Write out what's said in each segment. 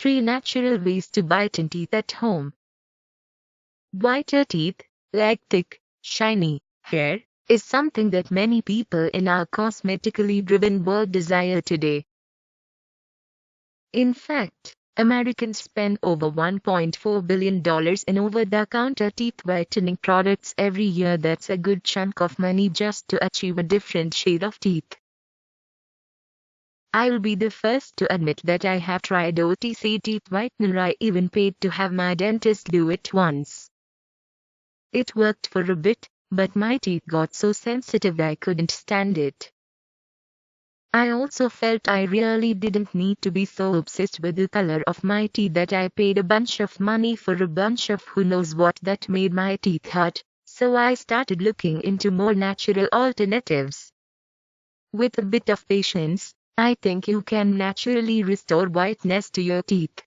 3 natural ways to whiten teeth at home. Whiter teeth, like thick, shiny hair, is something that many people in our cosmetically driven world desire today. In fact, Americans spend over $1.4 billion in over-the-counter teeth whitening products every year. That's a good chunk of money just to achieve a different shade of teeth. I'll be the first to admit that I have tried OTC teeth whitener. I even paid to have my dentist do it once. It worked for a bit, but my teeth got so sensitive I couldn't stand it. I also felt I really didn't need to be so obsessed with the color of my teeth that I paid a bunch of money for a bunch of who knows what that made my teeth hurt, so I started looking into more natural alternatives. With a bit of patience, I think you can naturally restore whiteness to your teeth.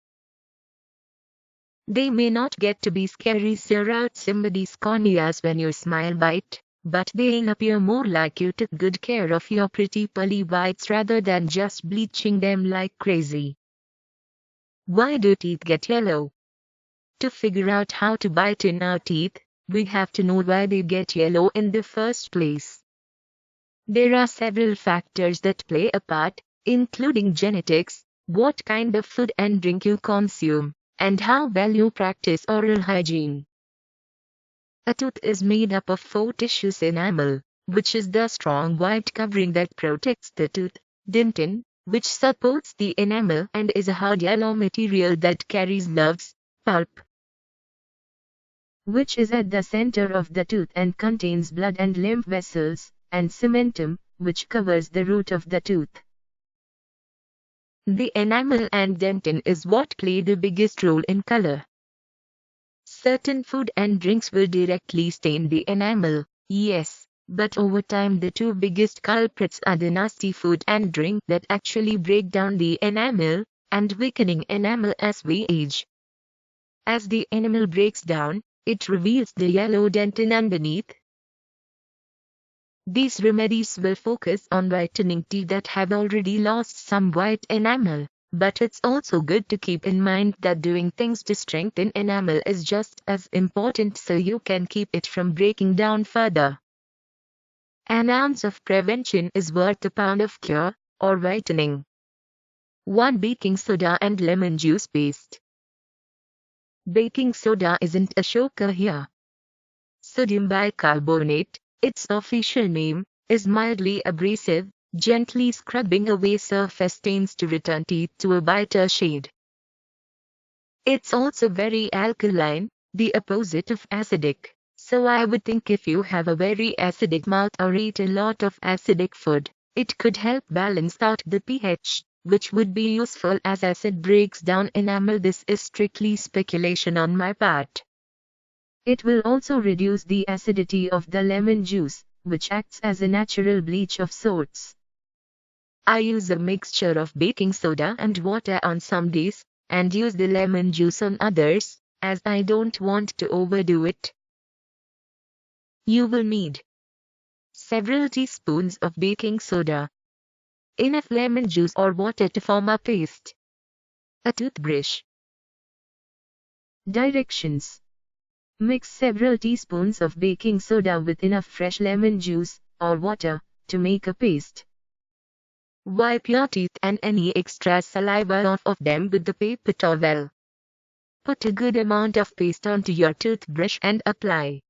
They may not get to be scary sear out somebody's corneas when you smile bite, but they'll appear more like you took good care of your pretty pearly whites rather than just bleaching them like crazy. Why do teeth get yellow? To figure out how to whiten our teeth, we have to know why they get yellow in the first place. There are several factors that play a part, including genetics, what kind of food and drink you consume, and how well you practice oral hygiene. A tooth is made up of 4 tissues: enamel, which is the strong white covering that protects the tooth; dentin, which supports the enamel and is a hard yellow material that carries nerves; pulp, which is at the center of the tooth and contains blood and lymph vessels; and cementum, which covers the root of the tooth. The enamel and dentin is what play the biggest role in color. Certain food and drinks will directly stain the enamel, yes, but over time the 2 biggest culprits are the nasty food and drink that actually break down the enamel, and weakening enamel as we age. As the enamel breaks down, it reveals the yellow dentin underneath. These remedies will focus on whitening teeth that have already lost some white enamel, but it's also good to keep in mind that doing things to strengthen enamel is just as important so you can keep it from breaking down further. An ounce of prevention is worth a pound of cure, or whitening. 1 baking soda and lemon juice paste. Baking soda isn't a shocker here. Sodium bicarbonate, its official name, is mildly abrasive, gently scrubbing away surface stains to return teeth to a whiter shade. It's also very alkaline, the opposite of acidic, so I would think if you have a very acidic mouth or eat a lot of acidic food, it could help balance out the pH, which would be useful as acid breaks down enamel. This is strictly speculation on my part. It will also reduce the acidity of the lemon juice, which acts as a natural bleach of sorts. I use a mixture of baking soda and water on some days, and use the lemon juice on others, as I don't want to overdo it. You will need several teaspoons of baking soda, enough lemon juice or water to form a paste, a toothbrush. Directions: mix several teaspoons of baking soda with enough fresh lemon juice, or water, to make a paste. Wipe your teeth and any extra saliva off of them with the paper towel. Put a good amount of paste onto your toothbrush and apply.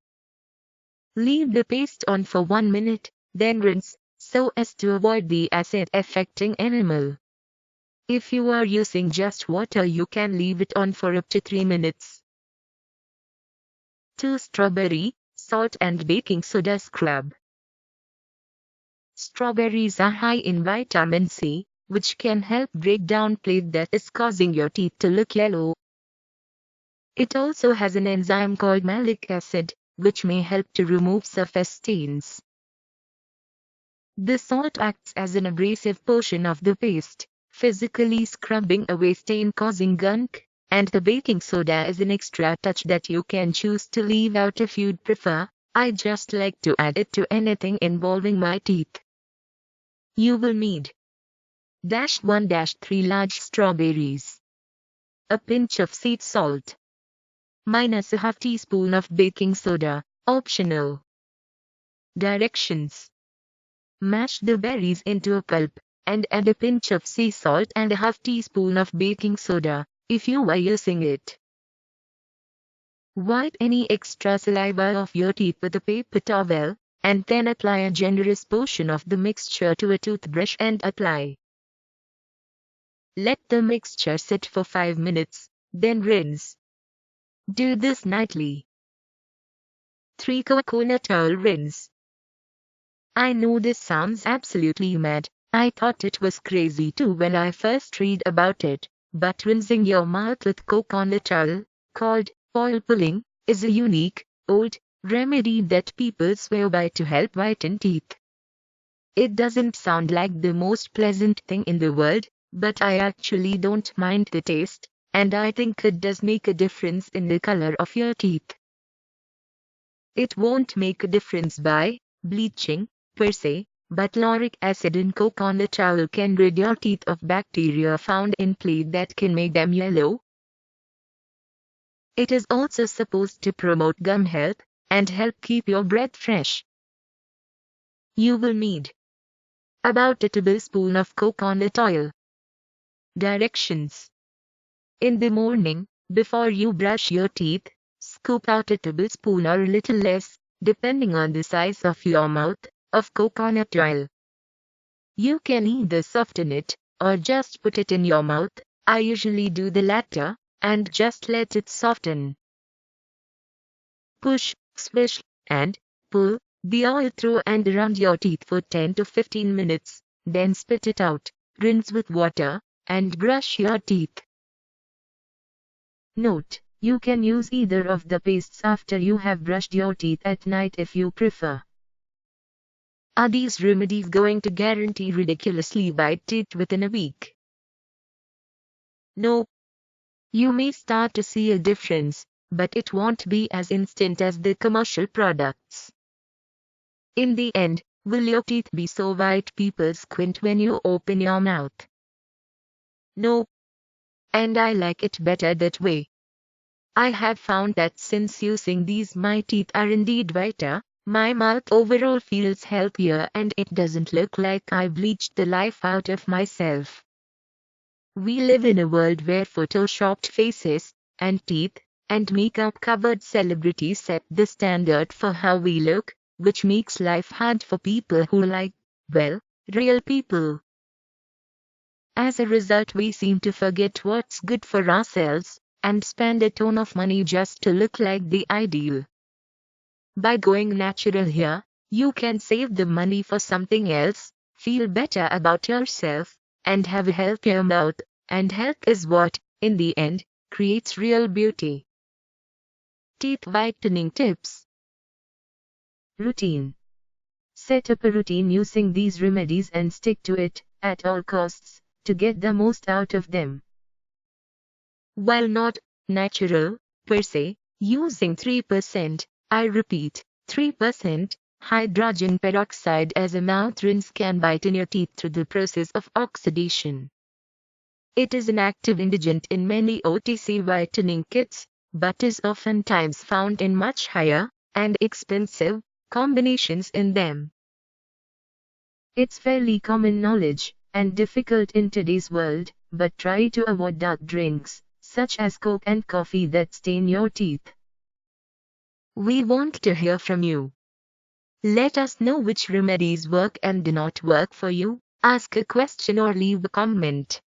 Leave the paste on for 1 minute, then rinse, so as to avoid the acid affecting enamel. If you are using just water, you can leave it on for up to 3 minutes. 2 strawberry, salt and baking soda scrub. Strawberries are high in vitamin C, which can help break down plaque that is causing your teeth to look yellow. It also has an enzyme called malic acid, which may help to remove surface stains. The salt acts as an abrasive portion of the paste, physically scrubbing away stain-causing gunk, and the baking soda is an extra touch that you can choose to leave out if you'd prefer. I just like to add it to anything involving my teeth. You will need 1-3 large strawberries, a pinch of sea salt, minus a half teaspoon of baking soda, optional. Directions: mash the berries into a pulp, and add a pinch of sea salt and a half teaspoon of baking soda, if you are using it. Wipe any extra saliva off your teeth with a paper towel, and then apply a generous portion of the mixture to a toothbrush and apply. Let the mixture sit for 5 minutes, then rinse. Do this nightly. 3. Coconut oil rinse. I know this sounds absolutely mad. I thought it was crazy too when I first read about it, but rinsing your mouth with coconut oil, called oil pulling, is a unique, old remedy that people swear by to help whiten teeth. It doesn't sound like the most pleasant thing in the world, but I actually don't mind the taste, and I think it does make a difference in the color of your teeth. It won't make a difference by bleaching, per se, but lauric acid in coconut oil can rid your teeth of bacteria found in clay that can make them yellow. It is also supposed to promote gum health and help keep your breath fresh. You will need about a tablespoon of coconut oil. Directions: in the morning, before you brush your teeth, scoop out a tablespoon or a little less, depending on the size of your mouth, of coconut oil. You can either soften it, or just put it in your mouth. I usually do the latter, and just let it soften. Push, swish, and pull the oil through and around your teeth for 10 to 15 minutes, then spit it out, rinse with water, and brush your teeth. Note: you can use either of the pastes after you have brushed your teeth at night if you prefer. Are these remedies going to guarantee ridiculously white teeth within a week? No. You may start to see a difference, but it won't be as instant as the commercial products. In the end, will your teeth be so white people squint when you open your mouth? No. And I like it better that way. I have found that since using these my teeth are indeed whiter, my mouth overall feels healthier and it doesn't look like I bleached the life out of myself. We live in a world where photoshopped faces, and teeth, and makeup-covered celebrities set the standard for how we look, which makes life hard for people who like, well, real people. As a result, we seem to forget what's good for ourselves, and spend a ton of money just to look like the ideal. By going natural here, you can save the money for something else, feel better about yourself, and have a healthier mouth, and health is what, in the end, creates real beauty. Teeth whitening tips. Routine. Set up a routine using these remedies and stick to it, at all costs, to get the most out of them. While not natural, per se, using 3%, I repeat, 3%, hydrogen peroxide as a mouth rinse can whiten your teeth through the process of oxidation. It is an active ingredient in many OTC whitening kits, but is oftentimes found in much higher, and expensive, combinations in them. It's fairly common knowledge, and difficult in today's world, but try to avoid dark drinks, such as Coke and coffee that stain your teeth. We want to hear from you. Let us know which remedies work and do not work for you. Ask a question or leave a comment.